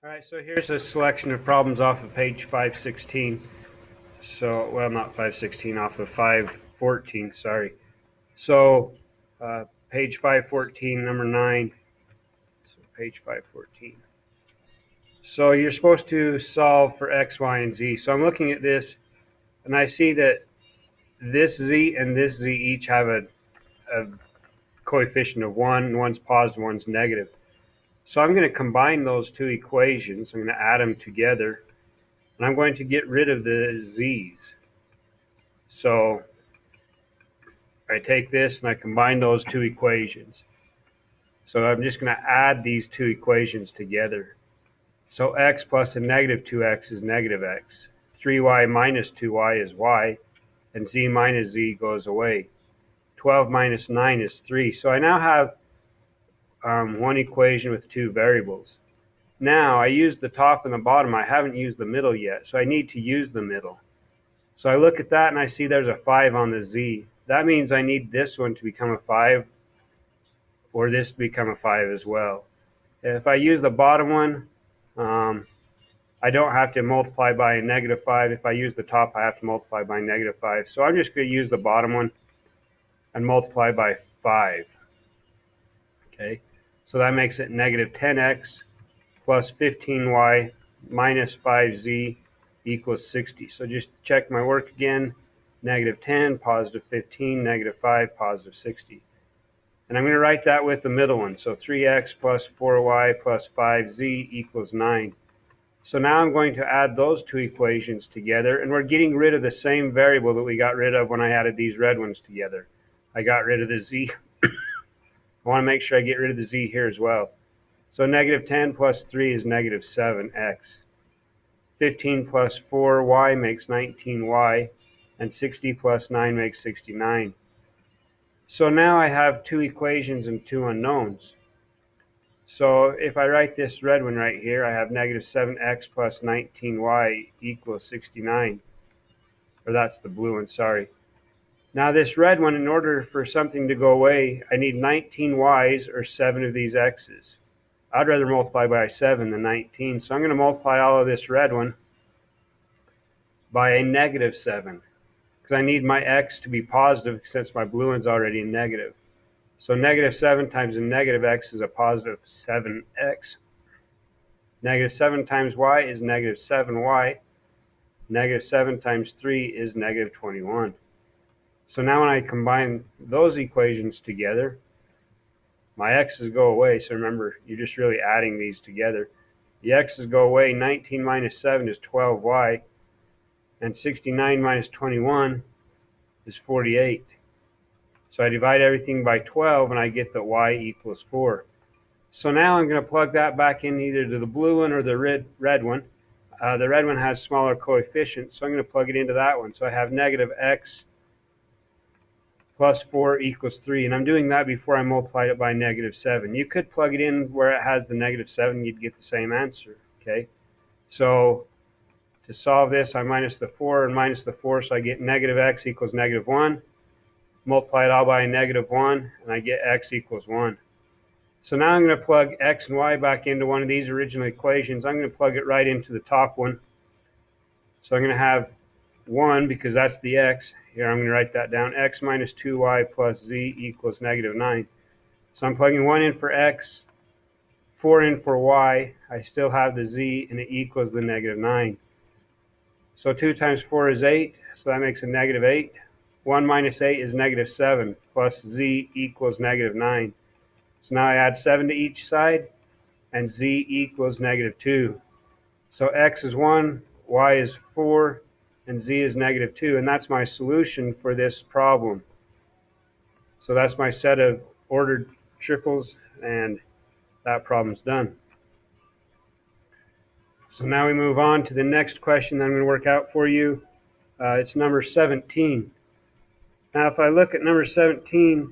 All right, so here's a selection of problems off of page 516. So, well, not 516, off of 514, sorry. So, page 514, number 9. So, page 514. So, you're supposed to solve for x, y, and z. So, I'm looking at this, and I see that this z and this z each have a coefficient of 1. One's positive, one's negative. So, I'm going to combine those two equations. I'm going to add them together. And I'm going to get rid of the z's. So I take this and I combine those two equations. So I'm just going to add these two equations together. So x plus a negative 2x is negative x. 3y minus 2y is y. And z minus z goes away. 12 minus 9 is 3. So I now have one equation with two variables. Now I use the top and the bottom. I haven't used the middle yet, so I need to use the middle. So I look at that and I see there's a 5 on the z. That means I need this one to become a 5 or this to become a 5 as well. If I use the bottom one, I don't have to multiply by a negative 5. If I use the top, I have to multiply by negative 5. So I'm just going to use the bottom one and multiply by 5. Okay, so that makes it negative 10x plus 15y minus 5z equals 60. So just check my work again. Negative 10, positive 15, negative 5, positive 60. And I'm going to write that with the middle one. So 3x plus 4y plus 5z equals 9. So now I'm going to add those two equations together, and we're getting rid of the same variable that we got rid of when I added these red ones together. I got rid of the z. I want to make sure I get rid of the z here as well. So negative 10 plus 3 is negative 7x. 15 plus 4y makes 19y, and 60 plus 9 makes 69. So now I have two equations and two unknowns. So if I write this red one right here, I have negative 7x plus 19y equals 69. Or that's the blue one, sorry. Now this red one, in order for something to go away, I need 19 y's or 7 of these x's. I'd rather multiply by 7 than 19, so I'm going to multiply all of this red one by a negative 7, because I need my x to be positive since my blue one's already a negative. So negative 7 times a negative x is a positive 7x. Negative 7 times y is negative 7y. Negative 7 times 3 is negative 21. So now when I combine those equations together, my x's go away. So remember, you're just really adding these together. The x's go away. 19 minus 7 is 12y. And 69 minus 21 is 48. So I divide everything by 12, and I get that y equals 4. So now I'm going to plug that back in either to the blue one or the red one. The red one has smaller coefficients, so I'm going to plug it into that one. So I have negative x plus 4 equals 3. And I'm doing that before I multiplied it by negative 7. You could plug it in where it has the negative 7. You'd get the same answer. Okay. So to solve this, I minus the 4 and minus the 4. So I get negative x equals negative 1. Multiply it all by a negative 1. And I get x equals 1. So now I'm going to plug x and y back into one of these original equations. I'm going to plug it right into the top one. So I'm going to have 1, because that's the x. Here I'm going to write that down. X minus 2y plus z equals negative 9. So I'm plugging 1 in for x, 4 in for y. I still have the z, and it equals the negative 9. So 2 times 4 is 8, so that makes a negative 8. 1 minus 8 is negative 7, plus z equals negative 9. So now I add 7 to each side, and z equals negative 2. So x is 1, y is 4, and z is negative 2. And that's my solution for this problem. So that's my set of ordered triples, and that problem's done. So now we move on to the next question that I'm going to work out for you. It's number 17. Now if I look at number 17,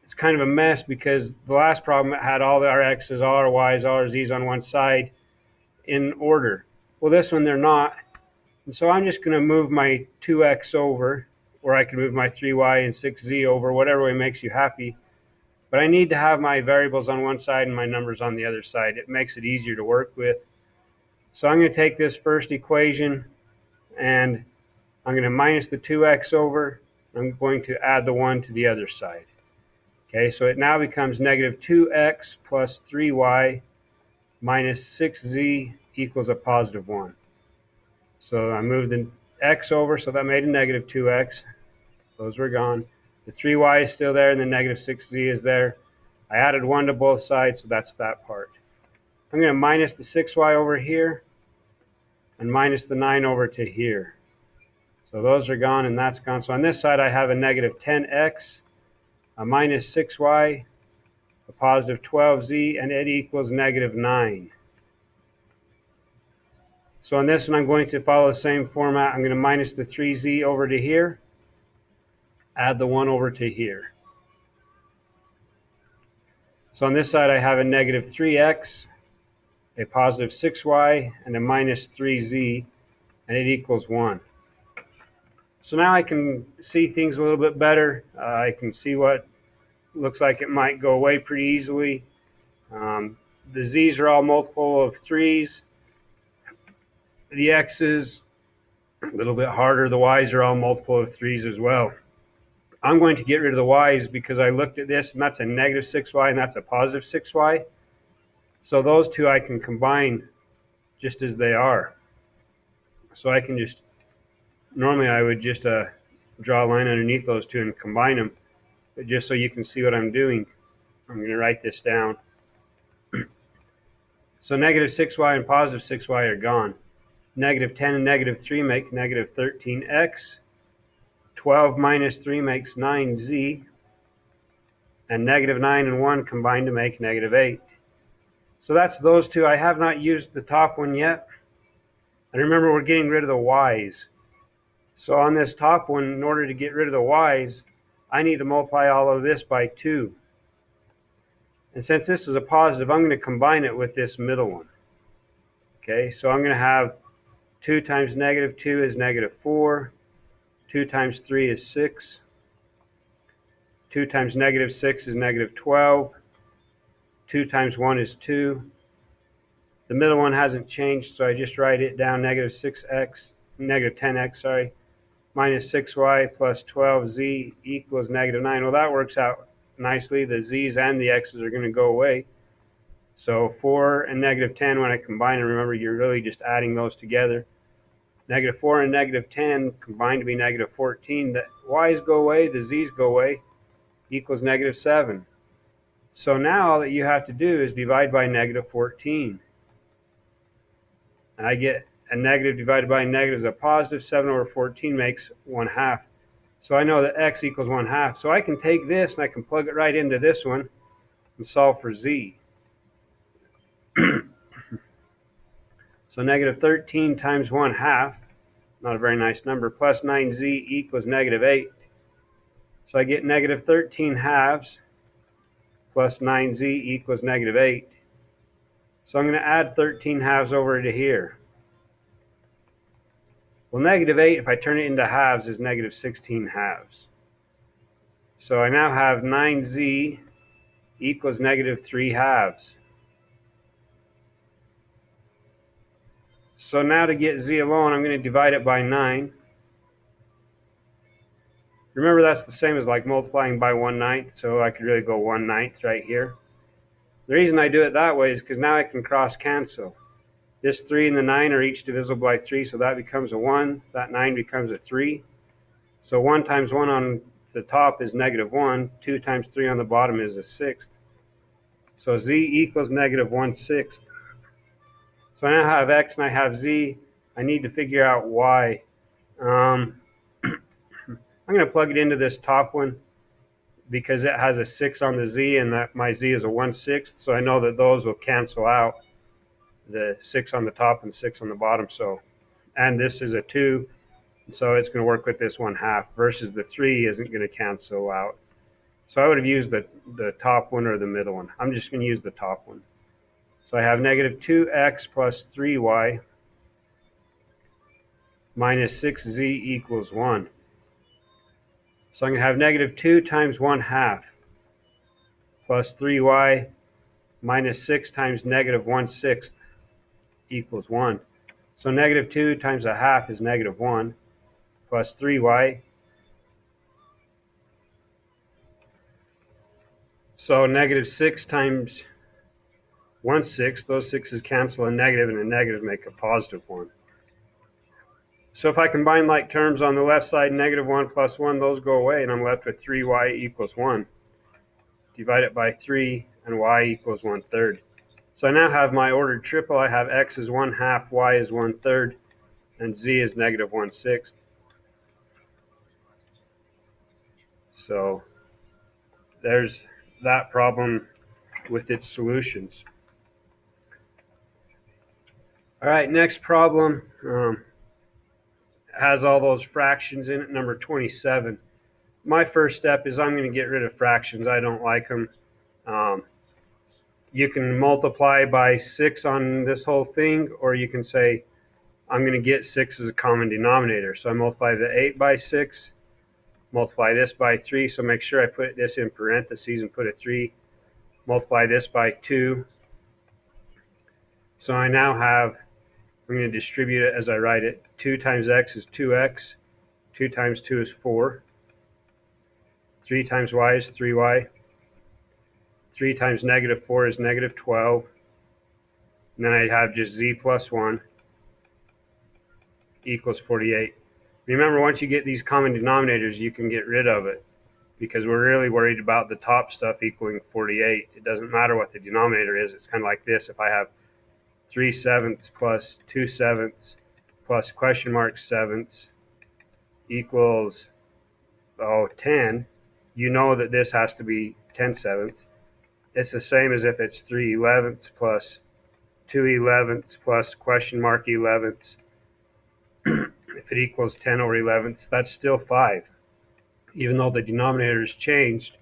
it's kind of a mess, because the last problem had all our x's, all our y's, all our z's on one side in order. Well, this one they're not. And so I'm just going to move my 2x over, or I can move my 3y and 6z over, whatever way makes you happy. But I need to have my variables on one side and my numbers on the other side. It makes it easier to work with. So I'm going to take this first equation and I'm going to minus the 2x over. I'm going to add the 1 to the other side. Okay, so it now becomes negative 2x plus 3y minus 6z equals a positive 1. So I moved the x over, so that made a negative 2x. Those were gone. The 3y is still there, and the negative 6z is there. I added 1 to both sides, so that's that part. I'm going to minus the 6y over here and minus the 9 over to here. So those are gone, and that's gone. So on this side, I have a negative 10x, a minus 6y, a positive 12z, and it equals negative 9. So on this one, I'm going to follow the same format. I'm going to minus the 3z over to here, add the 1 over to here. So on this side, I have a negative 3x, a positive 6y, and a minus 3z, and it equals 1. So now I can see things a little bit better. I can see what looks like it might go away pretty easily. The z's are all multiple of 3's. The x's, a little bit harder. The y's are all multiple of 3's as well. I'm going to get rid of the y's because I looked at this, and that's a negative 6y, and that's a positive 6y. So those two I can combine just as they are. So I can just, normally I would just draw a line underneath those two and combine them. But just so you can see what I'm doing, I'm going to write this down. So negative 6y and positive 6y are gone. Negative 10 and negative 3 make negative 13x. 12 minus 3 makes 9z. And negative 9 and 1 combine to make negative 8. So that's those two. I have not used the top one yet. And remember, we're getting rid of the y's. So on this top one, in order to get rid of the y's, I need to multiply all of this by 2. And since this is a positive, I'm going to combine it with this middle one. Okay, so I'm going to have 2 times negative 2 is negative 4. 2 times 3 is 6. 2 times negative 6 is negative 12. 2 times 1 is 2. The middle one hasn't changed, so I just write it down, negative 6x, negative 10x, sorry, minus 6y plus 12z equals negative 9. Well, that works out nicely. The z's and the x's are going to go away. So 4 and negative 10, when I combine them, remember, you're really just adding those together. Negative 4 and negative 10 combine to be negative 14. The y's go away, the z's go away, equals negative 7. So now all that you have to do is divide by negative 14. And I get a negative divided by a negative is a positive. 7 over 14 makes 1/2. So I know that x equals 1/2. So I can take this and I can plug it right into this one and solve for z. So negative 13 times 1/2, not a very nice number, plus 9z equals negative 8. So I get negative 13 halves plus 9z equals negative 8. So I'm going to add 13 halves over to here. Well, negative 8, if I turn it into halves, is negative 16 halves. So I now have 9z equals negative 3 halves. So now to get z alone, I'm going to divide it by 9. Remember, that's the same as like multiplying by 1/9, so I could really go 1/9 right here. The reason I do it that way is because now I can cross cancel. This 3 and the 9 are each divisible by 3, so that becomes a 1. That 9 becomes a 3. So 1 times 1 on the top is negative 1. 2 times 3 on the bottom is a 6th. So z equals negative 1/6. So I now have x and I have z. I need to figure out y. I'm going to plug it into this top one because it has a 6 on the z and that my z is a 1/6. So I know that those will cancel out, the 6 on the top and 6 on the bottom. So, and this is a 2, so it's going to work with this 1/2 versus the 3 isn't going to cancel out. So I would have used the top one or the middle one. I'm just going to use the top one. So I have negative 2x plus 3y minus 6z equals 1. So I'm going to have negative 2 times 1/2. plus 3y minus 6 times negative 1/6 equals 1. So negative 2 times a half is negative 1, plus 3y. So negative 6 times 1/6, those 6's cancel a negative, and a negative make a positive 1. So if I combine like terms on the left side, negative 1 plus 1, those go away, and I'm left with 3y equals 1. Divide it by 3, and y equals 1/3. So I now have my ordered triple. I have x is 1/2, y is 1/3, and z is negative 1/6. So there's that problem with its solutions. All right, next problem has all those fractions in it, number 27. My first step is I'm going to get rid of fractions. I don't like them. You can multiply by 6 on this whole thing, or you can say I'm going to get 6 as a common denominator. So I multiply the 8 by 6, multiply this by 3, so make sure I put this in parentheses and put a 3, multiply this by 2. So I now have, I'm going to distribute it as I write it. 2 times x is 2x, 2 times 2 is 4, 3 times y is 3y, 3 times negative 4 is negative 12, and then I have just z plus 1 equals 48. Remember, once you get these common denominators, you can get rid of it, because we're really worried about the top stuff equaling 48. It doesn't matter what the denominator is. It's kind of like this. If I have 3/7 plus 2/7 plus question mark sevenths equals 10, you know that this has to be 10/7. It's the same as if it's 3/11 plus 2/11 plus question mark 11ths. If it equals 10/11, that's still 5. Even though the denominator has changed,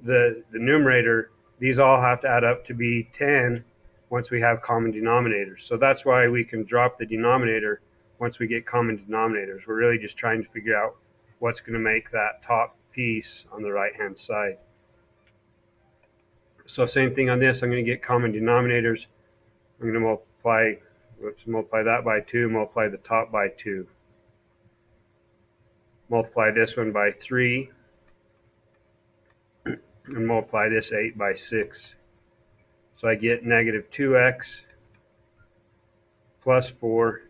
the numerator, these all have to add up to be 10 once we have common denominators. So that's why we can drop the denominator once we get common denominators. We're really just trying to figure out what's going to make that top piece on the right-hand side. So same thing on this. I'm going to get common denominators. I'm going to multiply that by 2, multiply the top by 2. Multiply this one by 3, and multiply this 8 by 6. So I get negative 2x plus 4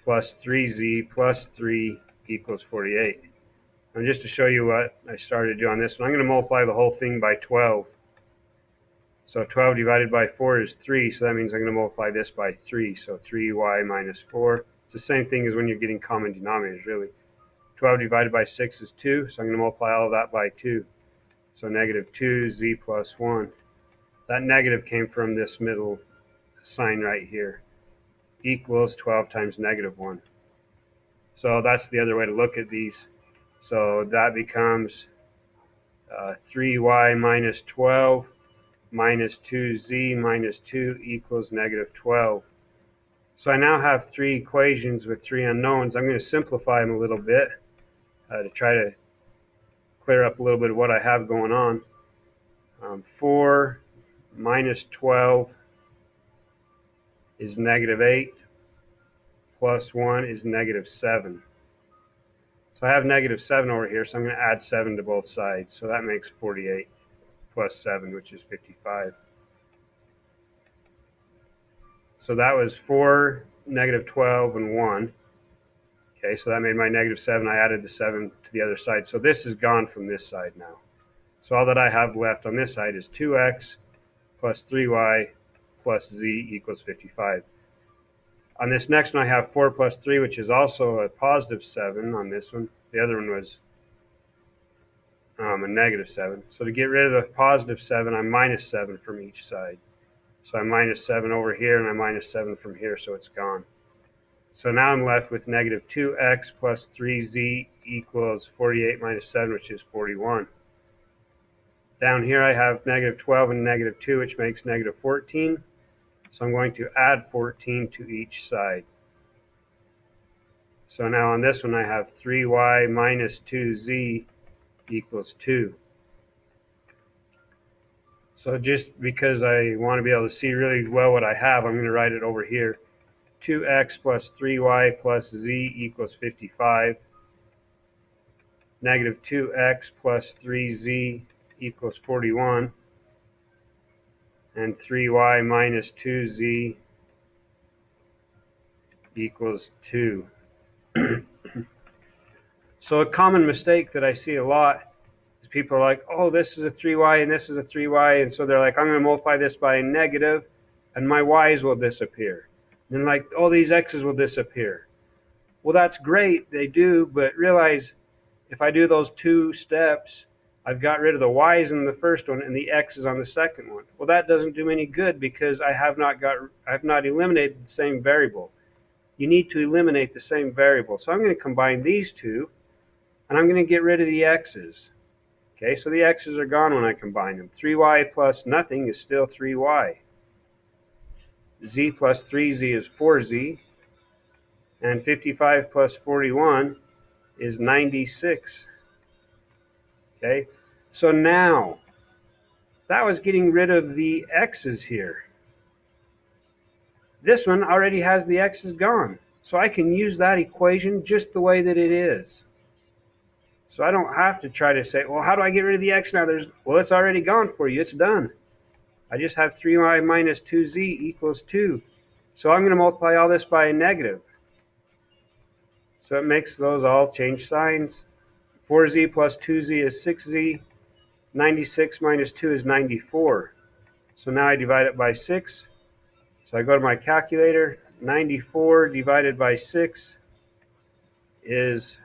plus 3z plus 3 equals 48. And just to show you what I started to do on this one, I'm going to multiply the whole thing by 12. So 12 divided by 4 is 3, so that means I'm going to multiply this by 3. So 3y minus 4. It's the same thing as when you're getting common denominators, really. 12 divided by 6 is 2, so I'm going to multiply all of that by 2. So negative 2z plus 1. That negative came from this middle sign right here. Equals 12 times negative 1. So that's the other way to look at these. So that becomes 3y minus 12 minus 2z minus 2 equals negative 12. So I now have 3 equations with 3 unknowns. I'm going to simplify them a little bit to try to clear up a little bit of what I have going on. 4 minus 12 is negative 8, plus 1 is negative 7. So I have negative 7 over here, so I'm going to add 7 to both sides. So that makes 48 plus 7, which is 55. So that was 4, negative 12, and 1. Okay, so that made my negative 7. I added the 7 to the other side. So this is gone from this side now. So all that I have left on this side is 2x plus 3y plus z equals 55. On this next one, I have 4 plus 3, which is also a positive 7 on this one. The other one was a negative 7. So to get rid of the positive 7, I'm minus 7 from each side. So I'm minus 7 over here, and I'm minus 7 from here, so it's gone. So now I'm left with negative 2x plus 3z equals 48 minus 7, which is 41. Down here I have negative 12 and negative 2, which makes negative 14. So I'm going to add 14 to each side. So now on this one I have 3y minus 2z equals 2. So just because I want to be able to see really well what I have, I'm going to write it over here. 2x plus 3y plus z equals 55. Negative 2x plus 3z equals 41. And 3y minus 2z equals 2. So a common mistake that I see a lot is people are like, oh, this is a 3y and this is a 3y. And so they're like, I'm going to multiply this by a negative and my y's will disappear. And like, oh, these x's will disappear. Well, that's great, they do, but realize if I do those two steps, I've got rid of the y's in the first one and the x's on the second one. Well, that doesn't do me any good because I have not eliminated the same variable. You need to eliminate the same variable. So I'm going to combine these two, and I'm going to get rid of the x's. Okay, so the x's are gone when I combine them. 3y plus nothing is still 3y. Z plus 3z is 4z. And 55 plus 41 is 96. Okay, so now that was getting rid of the x's here. This one already has the x's gone. So I can use that equation just the way that it is. So I don't have to try to say, well, how do I get rid of the x now? Well, it's already gone for you. It's done. I just have 3y minus 2z equals 2. So I'm going to multiply all this by a negative. So it makes those all change signs. 4z plus 2z is 6z. 96 minus 2 is 94. So now I divide it by 6. So I go to my calculator. 94 divided by 6 is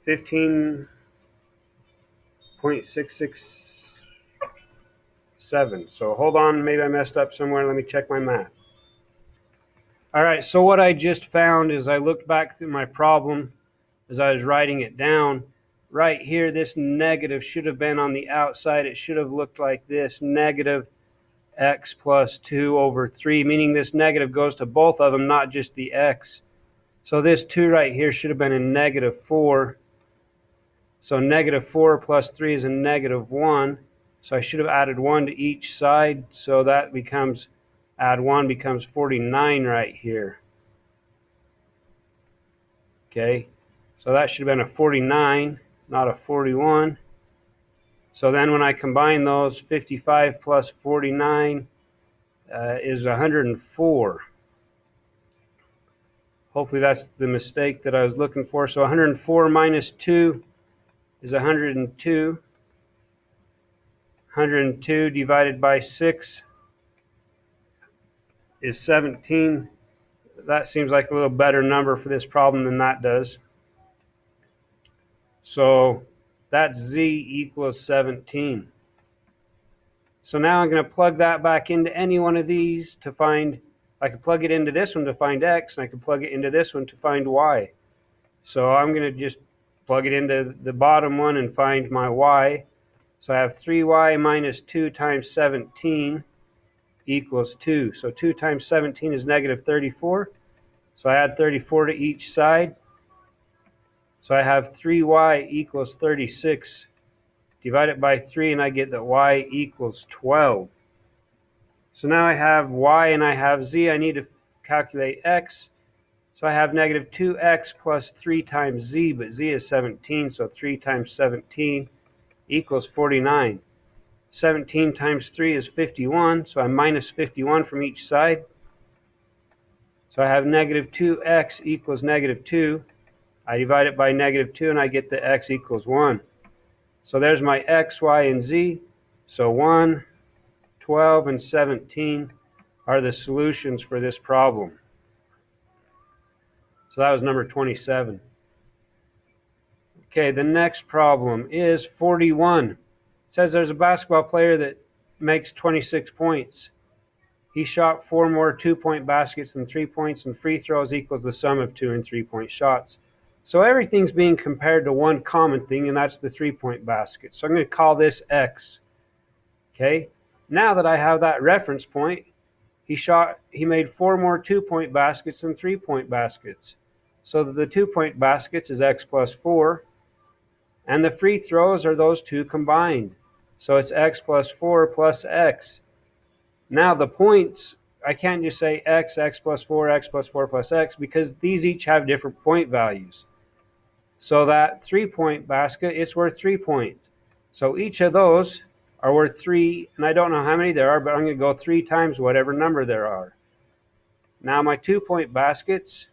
15.667. So hold on, maybe I messed up somewhere. Let me check my math. All right, so what I just found is I looked back through my problem as I was writing it down. Right here, this negative should have been on the outside. It should have looked like this, negative x plus 2 over 3, meaning this negative goes to both of them, not just the x. So this 2 right here should have been a negative 4. So negative 4 plus 3 is a negative 1. So I should have added 1 to each side. So that becomes, add 1 becomes 49 right here. Okay, so that should have been a 49, not a 41. So then when I combine those, 55 plus 49 is 104. Hopefully that's the mistake that I was looking for. So 104 minus 2 is 102. 102 divided by 6 is 17. That seems like a little better number for this problem than that does. So that's z equals 17. So now I'm going to plug that back into any one of these to find, I can plug it into this one to find x, and I can plug it into this one to find y. So I'm going to just plug it into the bottom one and find my y. So I have 3y minus 2 times 17 equals 2. So 2 times 17 is negative 34. So I add 34 to each side. So I have 3y equals 36. Divide it by 3 and I get that y equals 12. So now I have y and I have z. I need to calculate x. So I have negative 2x plus 3 times z, but z is 17, so 3 times 17 equals 49. 17 times 3 is 51, so I minus 51 from each side. So I have negative 2x equals negative 2. I divide it by negative 2 and I get the x equals 1. So there's my x, y, and z. So 1, 12, and 17 are the solutions for this problem. So that was number 27. Okay, the next problem is 41. It says there's a basketball player that makes 26 points. He shot 4 more 2-point baskets than 3 points, and free throws equals the sum of 2 and 3-point shots. So everything's being compared to one common thing, and that's the 3-point basket. So I'm going to call this x. Okay, now that I have that reference point, he made 4 more 2-point baskets than 3-point baskets. So the 2-point baskets is x plus 4, and the free throws are those two combined. So it's x plus 4 plus x. Now the points, I can't just say x plus 4, x plus 4 plus x, because these each have different point values. So that 3-point basket, it's worth 3 points. So each of those are worth 3, and I don't know how many there are, but I'm going to go 3 times whatever number there are. Now my 2-point baskets,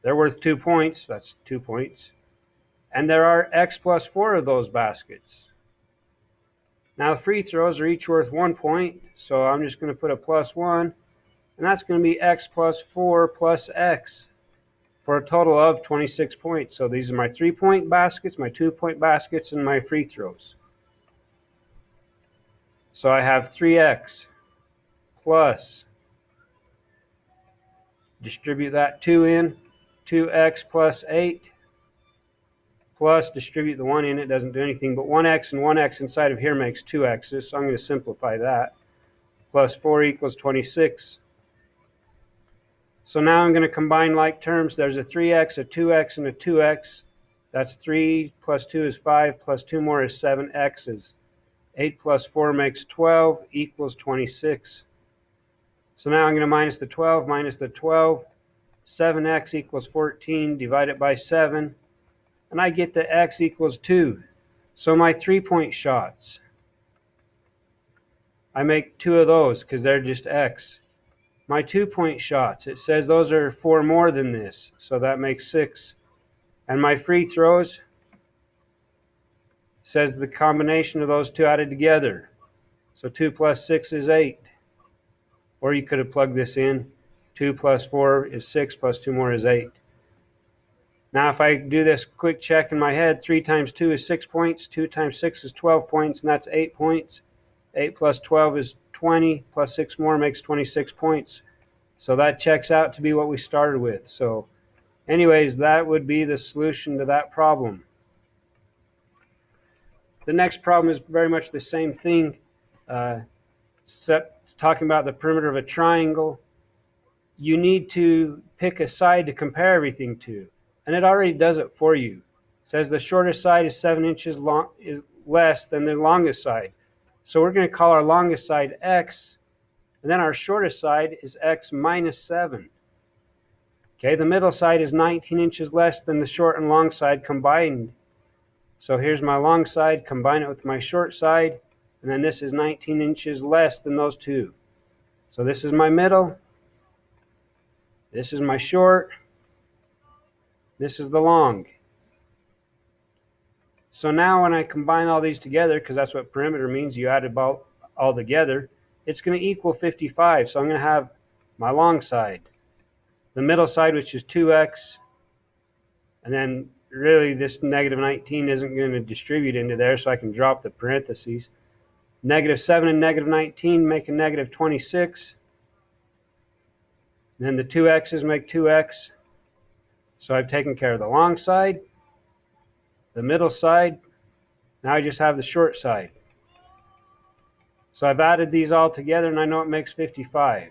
they're worth 2 points. That's 2 points. And there are x plus 4 of those baskets. Now the free throws are each worth 1 point, so I'm just going to put a plus 1, and that's going to be x plus 4 plus x for a total of 26 points. So these are my 3-point baskets, my 2-point baskets, and my free throws. So I have 3x plus, distribute that 2 in, 2x plus 8, plus distribute the 1 in, it doesn't do anything, but 1x and 1x inside of here makes 2x's, so I'm going to simplify that. Plus 4 equals 26. So now I'm going to combine like terms. There's a 3x, a 2x, and a 2x. That's 3 plus 2 is 5, plus 2 more is 7 x's. 8 plus 4 makes 12 equals 26. So now I'm going to minus the 12, minus the 12. 7x equals 14, divide it by 7. And I get the x equals 2. So my 3-point shots, I make 2 of those because they're just x. My 2-point shots, it says those are 4 more than this, so that makes 6. And my free throws says the combination of those two added together. So 2 plus 6 is 8. Or you could have plugged this in. 2 plus 4 is 6, plus 2 more is 8. Now if I do this quick check in my head, 3 times 2 is 6 points, 2 times 6 is 12 points, and that's 8 points. 8 plus 12 is 20, plus 6 more makes 26 points. So that checks out to be what we started with. So anyways, that would be the solution to that problem. The next problem is very much the same thing. It's talking about the perimeter of a triangle. You need to pick a side to compare everything to, and it already does it for you. It says the shortest side is 7 inches long, is less than the longest side. So we're going to call our longest side x, and then our shortest side is x minus 7. Okay, the middle side is 19 inches less than the short and long side combined. So here's my long side, combine it with my short side, and then this is 19 inches less than those two. So this is my middle, this is my short, this is the long. So now when I combine all these together, because that's what perimeter means, you add it all together, it's going to equal 55. So I'm going to have my long side, the middle side, which is 2x, and then really this negative 19 isn't going to distribute into there, so I can drop the parentheses. Negative 7 and negative 19 make a negative 26. Then the 2x's make 2x. So I've taken care of the long side, the middle side. Now I just have the short side. So I've added these all together, and I know it makes 55.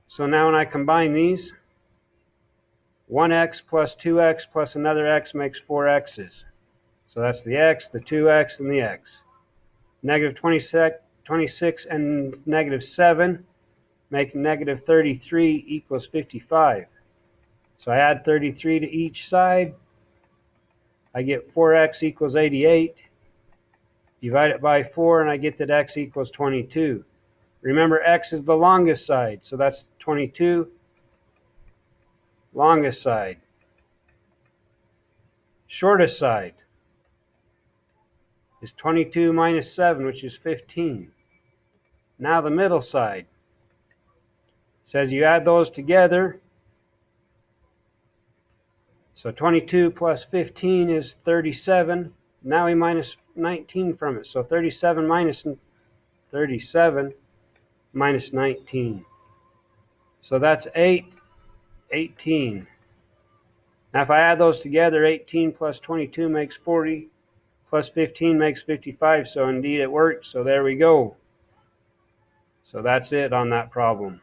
So now when I combine these, 1x plus 2x plus another x makes 4x's. So that's the x, the 2x, and the x. Negative 26 and negative 7 make negative 33 equals 55. So I add 33 to each side. I get 4x equals 88. Divide it by 4, and I get that x equals 22. Remember, x is the longest side, so that's 22. Longest side. Shortest side is 22 minus 7, which is 15. Now the middle side says you add those together. So 22 plus 15 is 37. Now we minus 19 from it. So 37 minus 19. So that's 8, 18. Now if I add those together, 18 plus 22 makes 40, plus 15 makes 55. So indeed it worked. So there we go. So that's it on that problem.